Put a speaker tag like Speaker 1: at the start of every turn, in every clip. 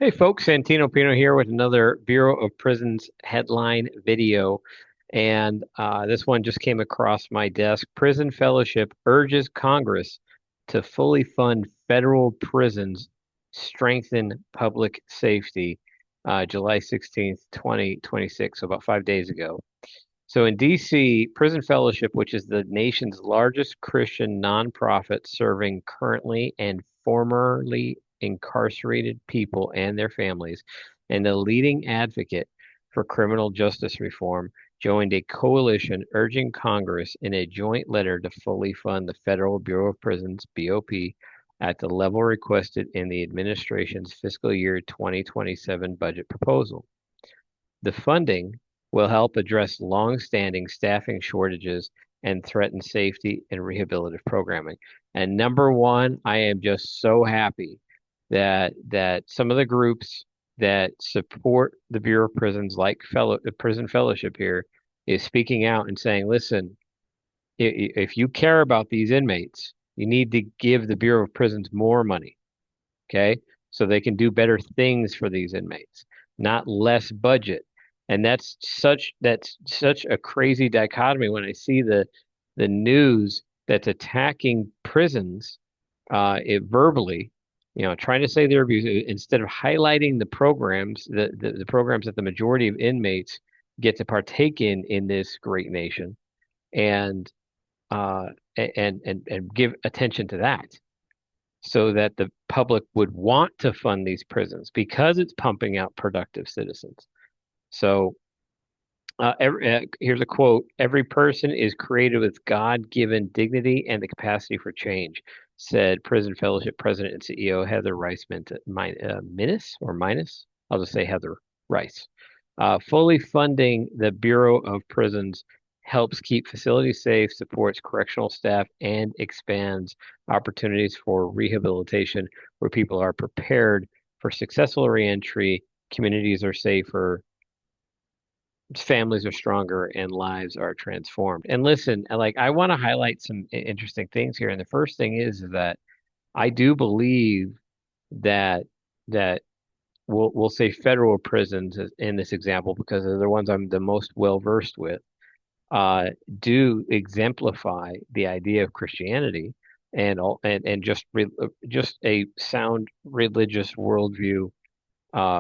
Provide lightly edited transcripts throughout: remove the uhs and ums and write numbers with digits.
Speaker 1: Hey folks, Santino Pino here with another Bureau of Prisons headline video. And this one just came across my desk. Prison Fellowship urges Congress to fully fund federal prisons, strengthen public safety, July 16th, 2026, so about 5 days ago. So in DC, Prison Fellowship, which is the nation's largest Christian nonprofit serving currently and formerly incarcerated people and their families, and a leading advocate for criminal justice reform, joined a coalition urging Congress in a joint letter to fully fund the Federal Bureau of Prisons, BOP, at the level requested in the administration's fiscal year 2027 budget proposal. The funding will help address long-standing staffing shortages and threaten safety and rehabilitative programming. And number one, I am just so happy that some of the groups that support the Bureau of Prisons, like the Prison Fellowship here, is speaking out and saying, listen, if you care about these inmates, you need to give the Bureau of Prisons more money, okay? So they can do better things for these inmates, not less budget. And that's such a crazy dichotomy when I see the news that's attacking prisons verbally, trying to say they're abusive instead of highlighting the programs, the programs that the majority of inmates get to partake in this great nation, and uh, and give attention to that so that the public would want to fund these prisons because it's pumping out productive citizens. So here's a quote: "Every person is created with God-given dignity and the capacity for change," said Prison Fellowship President and CEO Heather Rice Minus or Minus. I'll just say Heather Rice. Fully funding the Bureau of Prisons helps keep facilities safe, supports correctional staff, and expands opportunities for rehabilitation where people are prepared for successful reentry, communities are safer, families are stronger, and lives are transformed. And listen, like I want to highlight some interesting things here. And the first thing is that I do believe that that we'll say federal prisons in this example because they're the ones I'm the most well versed with, uh, do exemplify the idea of Christianity and just a sound religious worldview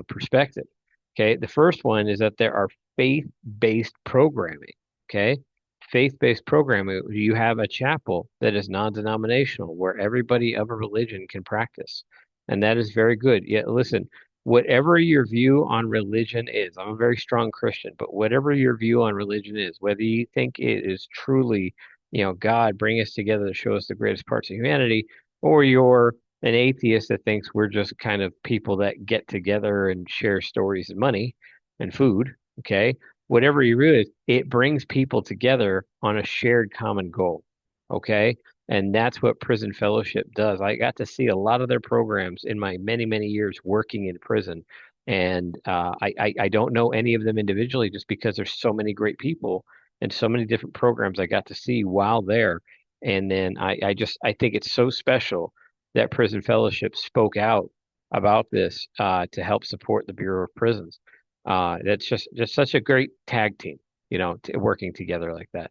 Speaker 1: perspective. Okay, the first one is that there are faith-based programming. Okay, faith-based programming. You have a chapel that is non-denominational where everybody of a religion can practice, and that is very good. Yeah, listen, whatever your view on religion is, I'm a very strong Christian, but whatever your view on religion is, whether you think it is truly, God bring us together to show us the greatest parts of humanity, or you're an atheist that thinks we're just kind of people that get together and share stories and money and food, okay? Whatever you realize, it brings people together on a shared common goal, okay? And that's what Prison Fellowship does. I got to see a lot of their programs in my many, many years working in prison. And I don't know any of them individually just because there's so many great people and so many different programs I got to see while there. And then I think it's so special that Prison Fellowship spoke out about this to help support the Bureau of Prisons. That's just such a great tag team, working together like that.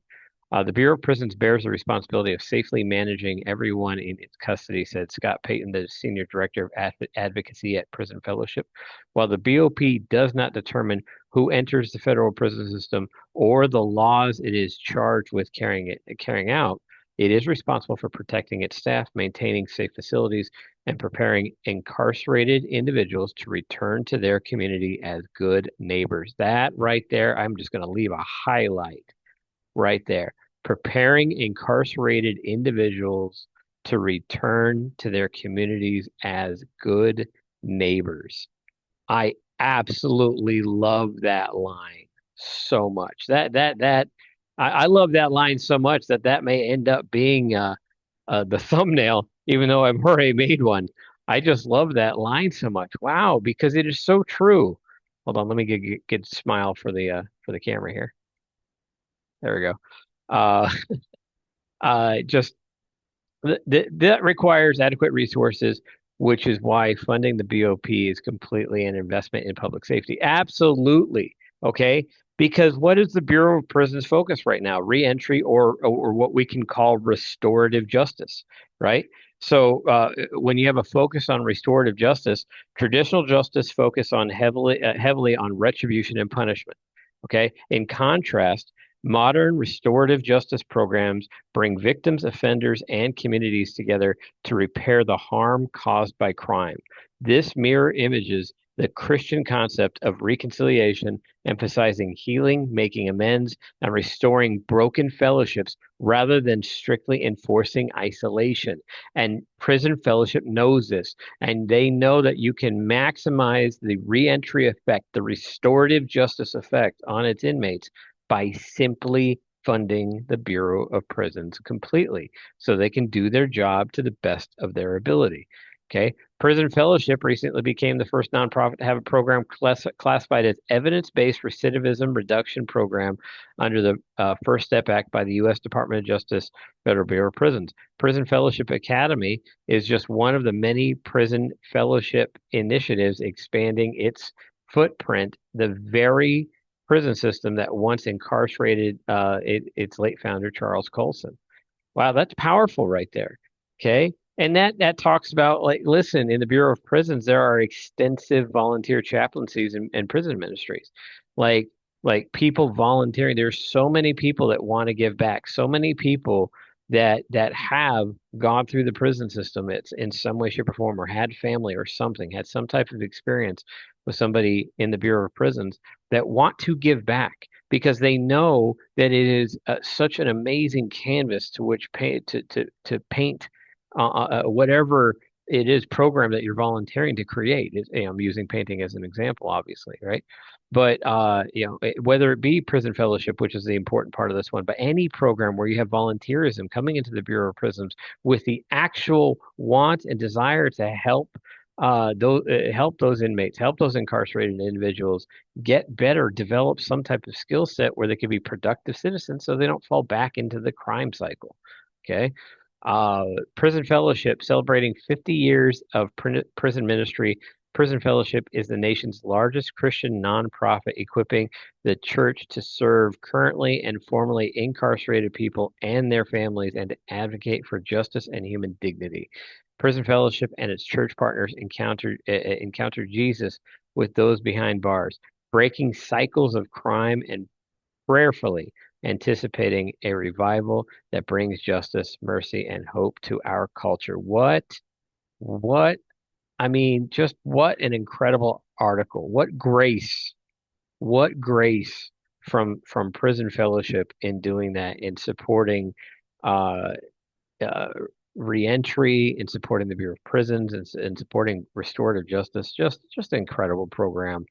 Speaker 1: The Bureau of Prisons bears the responsibility of safely managing everyone in its custody, said Scott Payton, the Senior Director of Advocacy at Prison Fellowship. While the BOP does not determine who enters the federal prison system or the laws it is charged with carrying out, it is responsible for protecting its staff, maintaining safe facilities, and preparing incarcerated individuals to return to their community as good neighbors. That right there, I'm just going to leave a highlight right there. Preparing incarcerated individuals to return to their communities as good neighbors. I absolutely love that line so much. I love that line so much that may end up being the thumbnail, even though I've already made one. I just love that line so much. Wow, because it is so true. Hold on, let me get a smile for the camera here. There we go. Uh, just that requires adequate resources, which is why funding the BOP is completely an investment in public safety. Absolutely. Okay. Because what is the Bureau of Prisons focus right now? Reentry or what we can call restorative justice, right? So when you have a focus on restorative justice, traditional justice focus on heavily on retribution and punishment. Okay. In contrast, modern restorative justice programs bring victims, offenders, and communities together to repair the harm caused by crime. This mirror images the Christian concept of reconciliation, emphasizing healing, making amends, and restoring broken fellowships rather than strictly enforcing isolation. And prison fellowship knows this, and they know that you can maximize the reentry effect, the restorative justice effect on its inmates by simply funding the Bureau of Prisons completely so they can do their job to the best of their ability. Okay. Prison Fellowship recently became the first nonprofit to have a program classified as evidence-based recidivism reduction program under the First Step Act by the U.S. Department of Justice, Federal Bureau of Prisons. Prison Fellowship Academy is just one of the many prison fellowship initiatives expanding its footprint. The very prison system that once incarcerated its late founder, Charles Colson. Wow, that's powerful right there. Okay. And that talks about like, listen, in the Bureau of Prisons, there are extensive volunteer chaplaincies and prison ministries. Like people volunteering. There's so many people that want to give back, so many people that have gone through the prison system. It's in some way, shape, or form, or had family or something, had some type of experience with somebody in the Bureau of Prisons that want to give back because they know that it is such an amazing canvas to which to paint whatever it is program that you're volunteering to create. I'm using painting as an example, obviously, right? But whether it be prison fellowship, which is the important part of this one, but any program where you have volunteerism coming into the Bureau of Prisons with the actual want and desire to help those inmates, help those incarcerated individuals get better, develop some type of skill set where they can be productive citizens so they don't fall back into the crime cycle. Okay. Prison Fellowship celebrating 50 years of prison ministry. Prison Fellowship is the nation's largest Christian nonprofit equipping the church to serve currently and formerly incarcerated people and their families and to advocate for justice and human dignity. Prison Fellowship and its church partners encountered Jesus with those behind bars, breaking cycles of crime and prayerfully anticipating a revival that brings justice, mercy, and hope to our culture. What, I mean, just what an incredible article. What grace from Prison Fellowship in doing that, in supporting uh, uh, reentry, in supporting the Bureau of Prisons, and supporting restorative justice. Just an incredible program.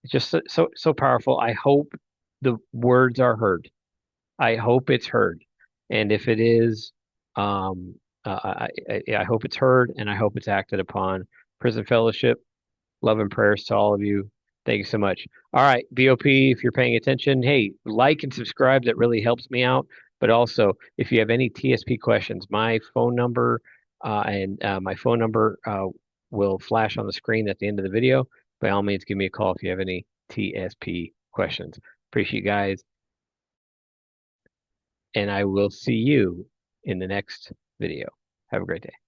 Speaker 1: It's just so powerful. I hope the words are heard. I hope it's heard. And if it is, um, I hope it's heard and I hope it's acted upon. Prison Fellowship, love and prayers to all of you. Thank you so much. All right, BOP, if you're paying attention, hey, like and subscribe. That really helps me out. But also, if you have any TSP questions, my phone number will flash on the screen at the end of the video. By all means, give me a call if you have any TSP questions. Appreciate you guys, and I will see you in the next video. Have a great day.